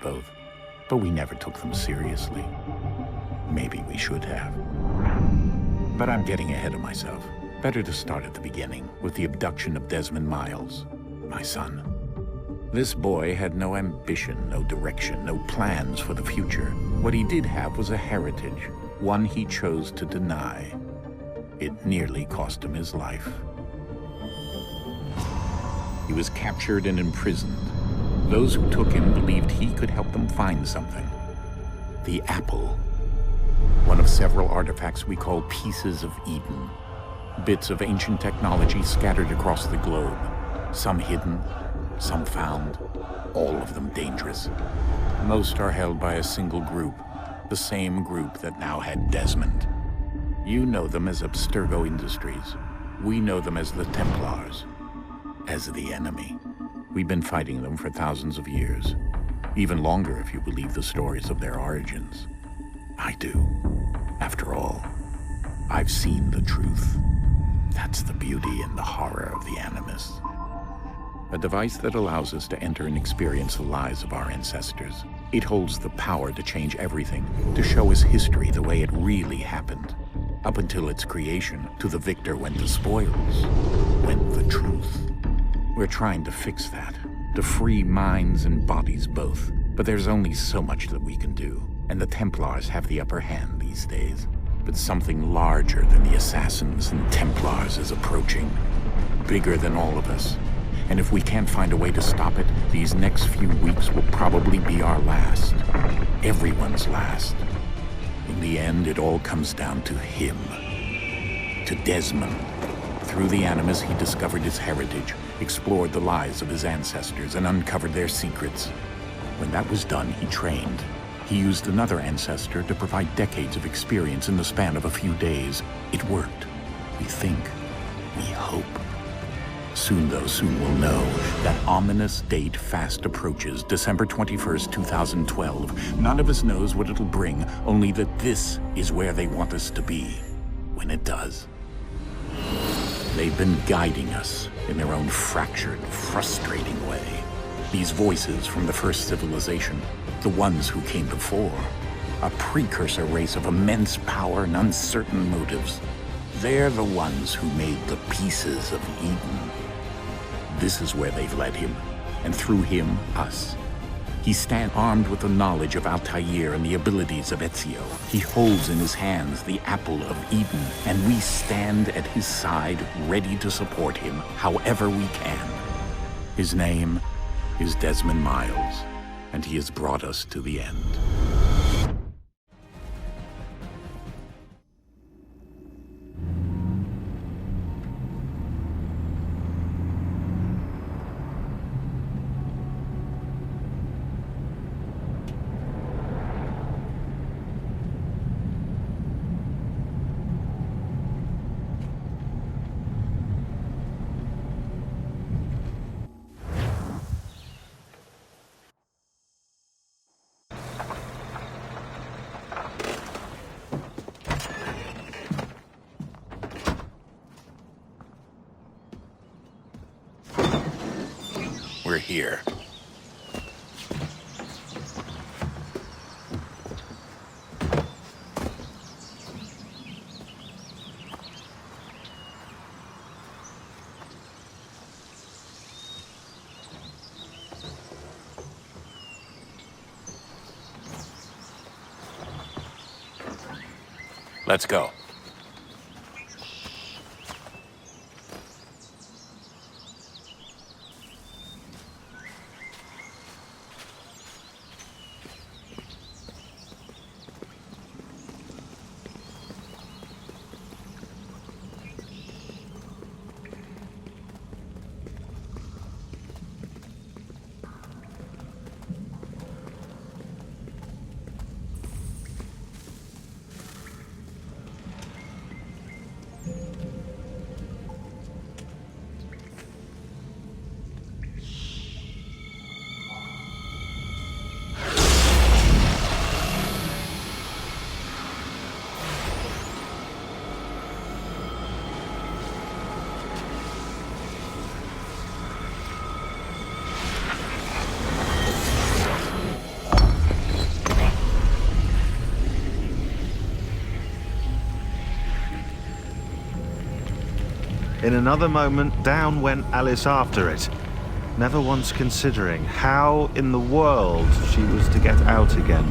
both, but we never took them seriously. Maybe we should have. But I'm getting ahead of myself. Better to start at the beginning, with the abduction of Desmond Miles, my son. This boy had no ambition, no direction, no plans for the future. What he did have was a heritage, one he chose to deny. It nearly cost him his life. He was captured and imprisoned. Those who took him believed he could help them find something. The apple. One of several artifacts we call pieces of Eden. Bits of ancient technology scattered across the globe. Some hidden, some found, all of them dangerous. Most are held by a single group, the same group that now had Desmond. You know them as Abstergo Industries. We know them as the Templars, as the enemy. We've been fighting them for thousands of years, even longer if you believe the stories of their origins. I do. After all, I've seen the truth. That's the beauty and the horror of the Animus. A device that allows us to enter and experience the lives of our ancestors. It holds the power to change everything, to show us history the way it really happened. Up until its creation, to the victor went the spoils, went the truth. We're trying to fix that, to free minds and bodies both. But there's only so much that we can do, and the Templars have the upper hand these days. But something larger than the Assassins and Templars is approaching, bigger than all of us. And if we can't find a way to stop it, these next few weeks will probably be our last. Everyone's last. In the end, it all comes down to him. To Desmond. Through the Animus, he discovered his heritage, explored the lives of his ancestors, and uncovered their secrets. When that was done, he trained. He used another ancestor to provide decades of experience in the span of a few days. It worked. We think. We hope. Soon, though, soon we'll know. That ominous date fast approaches, December 21st, 2012. None of us knows what it'll bring, only that this is where they want us to be, when it does. They've been guiding us in their own fractured, frustrating way. These voices from the first civilization, the ones who came before, a precursor race of immense power and uncertain motives. They're the ones who made the pieces of Eden. This is where they've led him, and through him, us. He stands armed with the knowledge of Altair and the abilities of Ezio. He holds in his hands the apple of Eden, and we stand at his side, ready to support him however we can. His name is Desmond Miles, and he has brought us to the end. We're here. Let's go. In another moment, down went Alice after it, never once considering how in the world she was to get out again.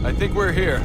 I think we're here.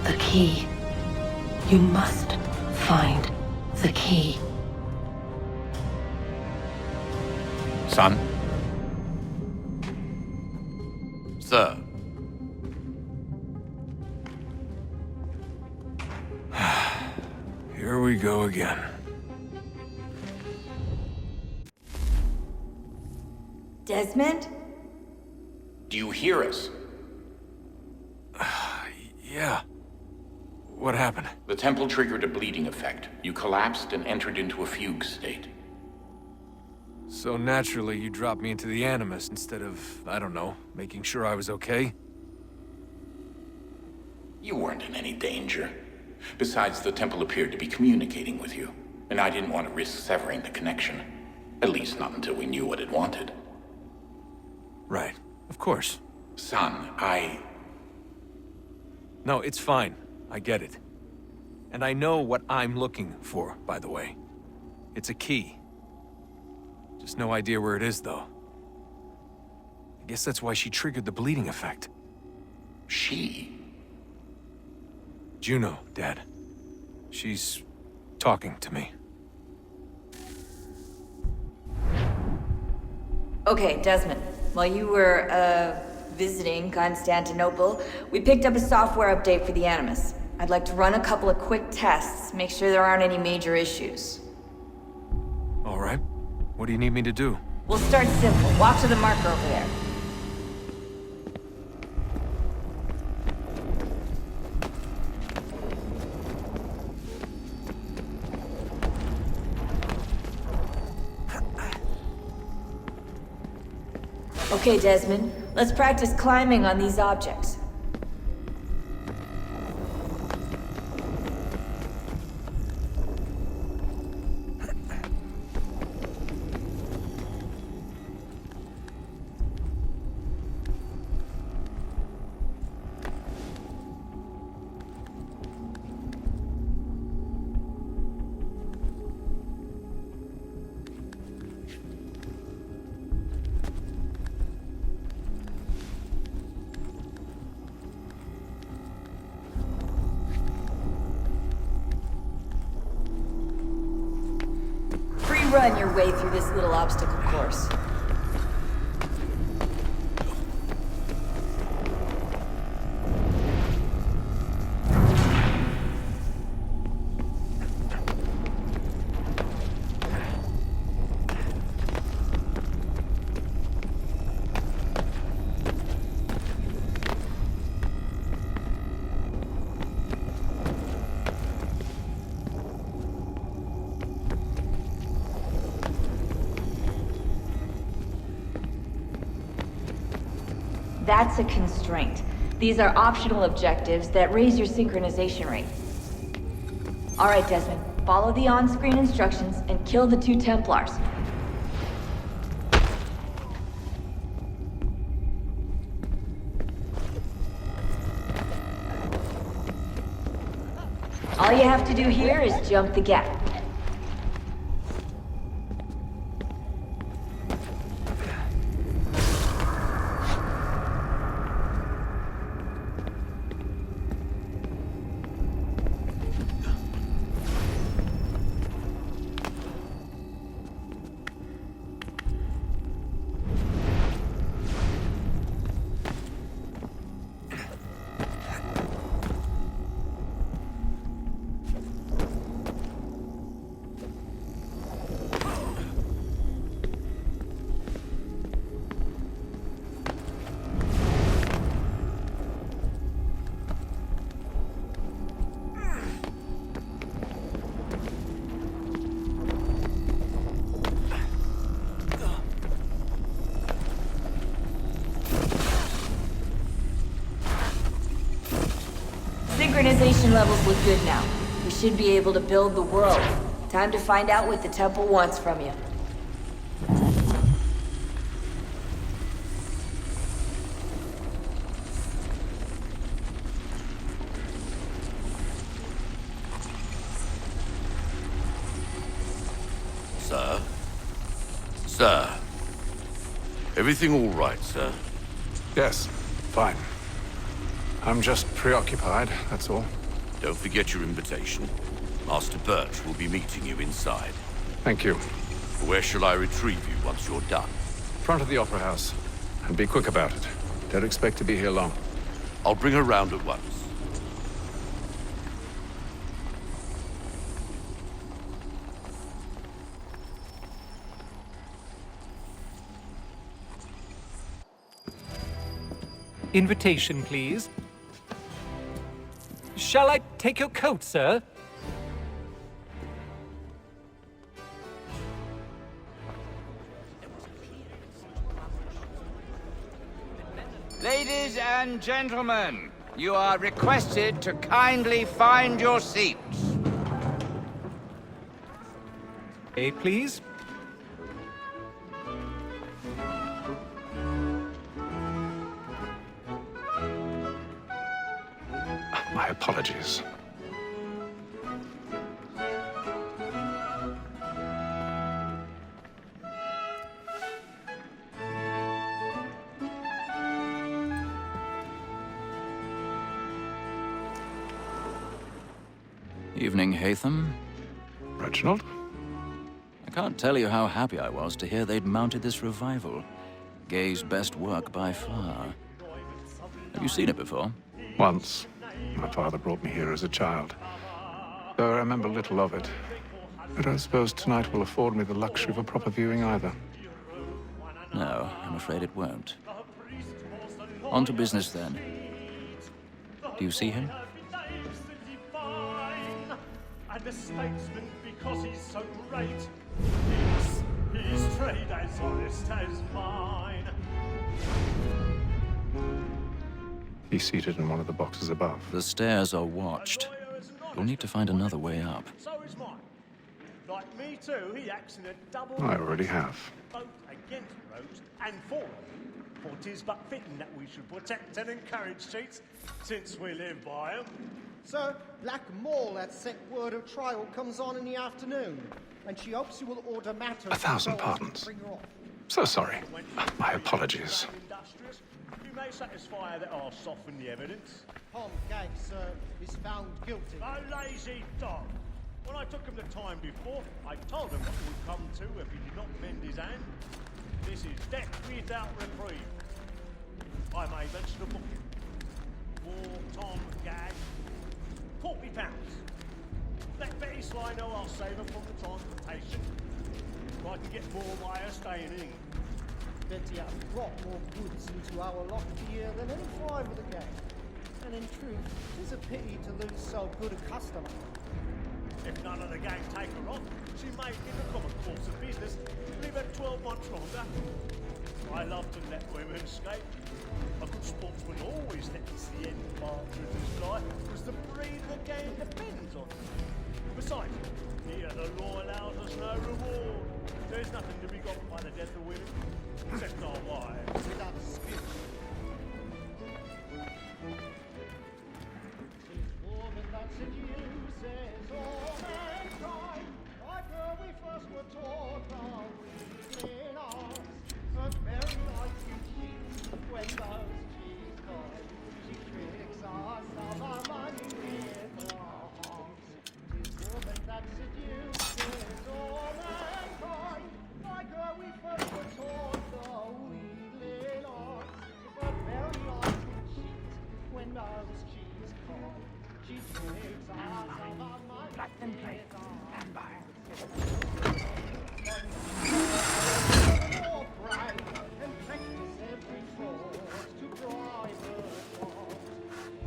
The key. You must find the key. Son? Sir. Here we go again. Desmond? Do you hear us? Yeah. What happened? The temple triggered a bleeding effect. You collapsed and entered into a fugue state. So naturally, you dropped me into the Animus instead of, I don't know, making sure I was okay? You weren't in any danger. Besides, the temple appeared to be communicating with you, and I didn't want to risk severing the connection. At least not until we knew what it wanted. Right. Of course. Son, No, it's fine. I get it. And I know what I'm looking for, by the way. It's a key. Just no idea where it is, though. I guess that's why she triggered the bleeding effect. She? Juno, Dad. She's talking to me. Okay, Desmond. While you were, visiting Constantinople, we picked up a software update for the Animus. I'd like to run a couple of quick tests, make sure there aren't any major issues. All right. What do you need me to do? We'll start simple. Walk to the marker over there. Okay, Desmond. Let's practice climbing on these objects. run your way through this little obstacle course. That's a constraint. These are optional objectives that raise your synchronization rate. Alright, Desmond. Follow the on-screen instructions and kill the 2 Templars. All you have to do here is jump the gap. Synchronization levels look good now. We should be able to build the world. Time to find out what the temple wants from you. Sir? Sir? Everything all right, sir? Yes, fine. I'm just preoccupied, that's all. Don't forget your invitation. Master Birch will be meeting you inside. Thank you. Where shall I retrieve you once you're done? Front of the Opera House. And be quick about it. Don't expect to be here long. I'll bring her round at once. Invitation, please. Shall I take your coat, sir? Ladies and gentlemen, you are requested to kindly find your seats. Please. My apologies. Evening, Hatham. Reginald? I can't tell you how happy I was to hear they'd mounted this revival. Gay's best work by far. Have you seen it before? Once. My father brought me here as a child. Though I remember little of it. I don't suppose tonight will afford me the luxury of a proper viewing either. No, I'm afraid it won't. On to business then. Do you see him? And a statesman because he's so great. His trade as honest as mine. He's seated in one of the boxes above. The stairs are watched. You'll need to find another way up. So is mine. Like me too, he acts in a double. I already have. Both against Rose and for her. For 'tis but fitting that we should protect and encourage cheats, since we live by 'em. Sir, Black Mall had set word of trial comes on in the afternoon, and she hopes you will order matters. 1,000 pardons. So sorry. My apologies. You may satisfy her that I'll soften the evidence. Tom Gag, sir, is found guilty. A lazy dog. When I took him the time before, I told him what it would come to if he did not bend his hand. This is death without reprieve. I made mention of booking. For Tom Gag, £40. Let Betty Sly know I'll save her from the transportation. If I can get more by her staying in. Betty has brought more goods into our loft here than any five of the gang. And in truth, it is a pity to lose so good a customer. If none of the gang take her on, she may, in the common course of business, live her 12 months longer. I love to let women escape. A good sportsman always lets the end part of his life, because the breed of the game depends on it. Besides, here the law allows us no reward. There's nothing to be got by the death of women, except our wives. Without dispute. Woman that seduces all mankind, like her we first were taught our reading arts. But very like you cheat when those cheese coin. She tricks us of our money with our hearts. 'Tis woman that seduces all mankind, like her we first were taught the wheedling arts. But very like you cheat when those cheese coin. She tricks us of our money with our hearts.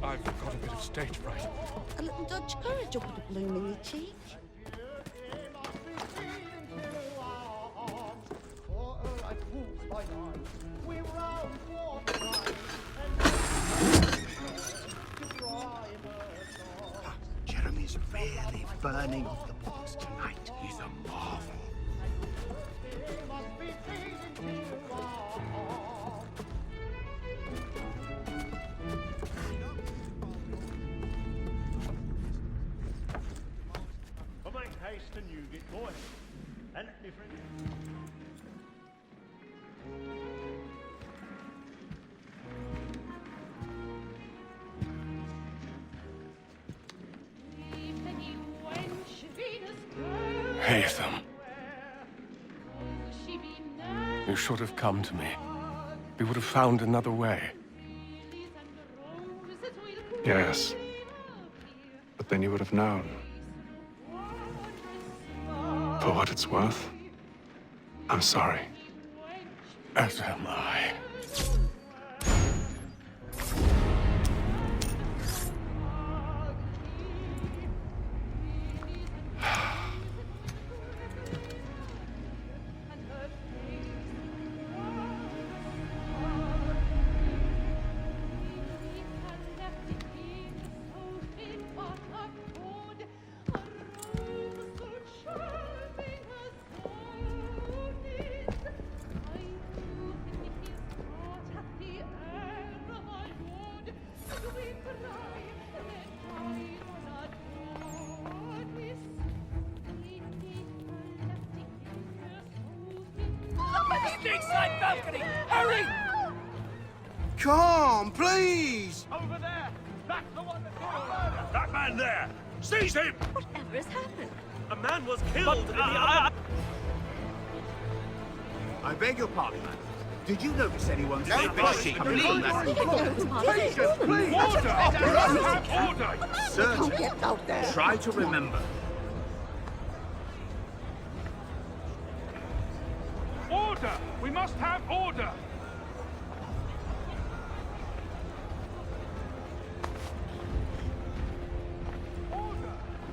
I've got a bit of stage fright. A little Dutch courage will put a bloom in your cheek. Jeremy's really burning off the books tonight. He's a marvel. But make haste and you get boy. And different. Haytham. You should have come to me. We would have found another way. Yes. But then you would have known. For what it's worth, I'm sorry. As am I. Inside balcony! Hurry! Come, please! Over there! That's the one that did the murder! That man there! Seize him! Whatever has happened? A man was killed in the other... I beg your pardon, man. Did you notice anyone No, please! Please! Order! Have order! Certainly. Try to remember. Order! We must have order!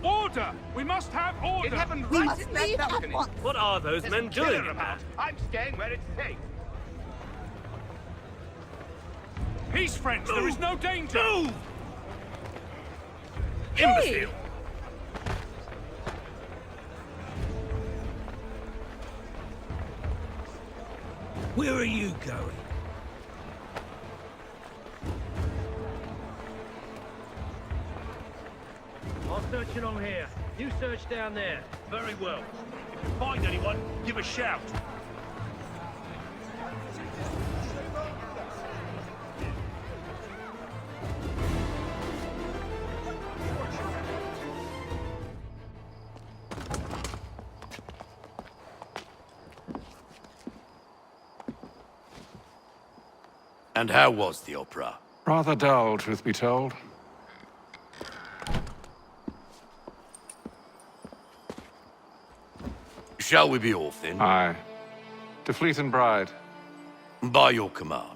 Order! We must have order! It happened right in that balcony. What are those men doing about? I'm staying where it's safe. Peace, friends! There is no danger! Move! Imbecile! Where are you going? I'll search along here. You search down there. Very well. If you find anyone, give a shout. And how was the opera? Rather dull, truth be told. Shall we be off then? Aye. To Fleet and Bride. By your command.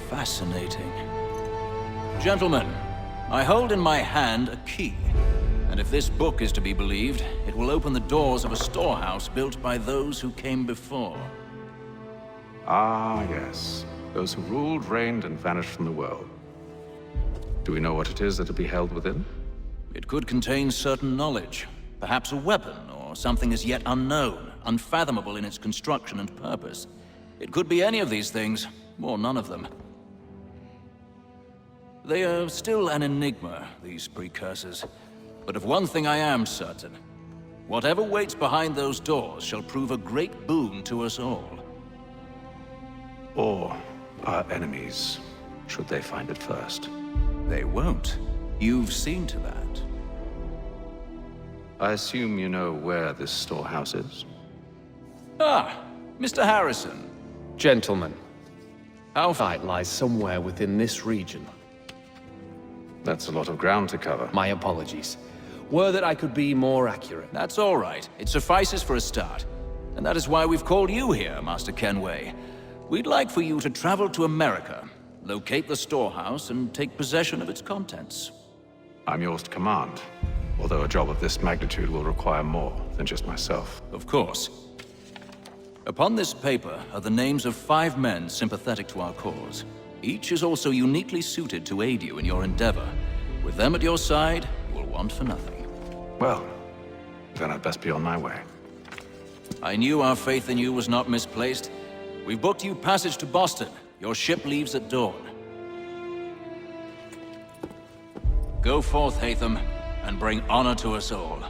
Fascinating. Gentlemen, I hold in my hand a key. And if this book is to be believed, it will open the doors of a storehouse built by those who came before. Ah, yes. Those who ruled, reigned, and vanished from the world. Do we know what it is that will be held within? It could contain certain knowledge. Perhaps a weapon, or something as yet unknown, unfathomable in its construction and purpose. It could be any of these things, or none of them. They are still an enigma, these precursors. But of one thing I am certain. Whatever waits behind those doors shall prove a great boon to us all. Or our enemies, should they find it first. They won't. You've seen to that. I assume you know where this storehouse is? Ah, Mr. Harrison. Gentlemen, our fight lies somewhere within this region. That's a lot of ground to cover. My apologies. Were that I could be more accurate. That's all right. It suffices for a start. And that is why we've called you here, Master Kenway. We'd like for you to travel to America, locate the storehouse, and take possession of its contents. I'm yours to command, although a job of this magnitude will require more than just myself. Of course. Upon this paper are the names of 5 men sympathetic to our cause. Each is also uniquely suited to aid you in your endeavor. With them at your side, you will want for nothing. Well, then I'd best be on my way. I knew our faith in you was not misplaced. We've booked you passage to Boston. Your ship leaves at dawn. Go forth, Hatham, and bring honor to us all.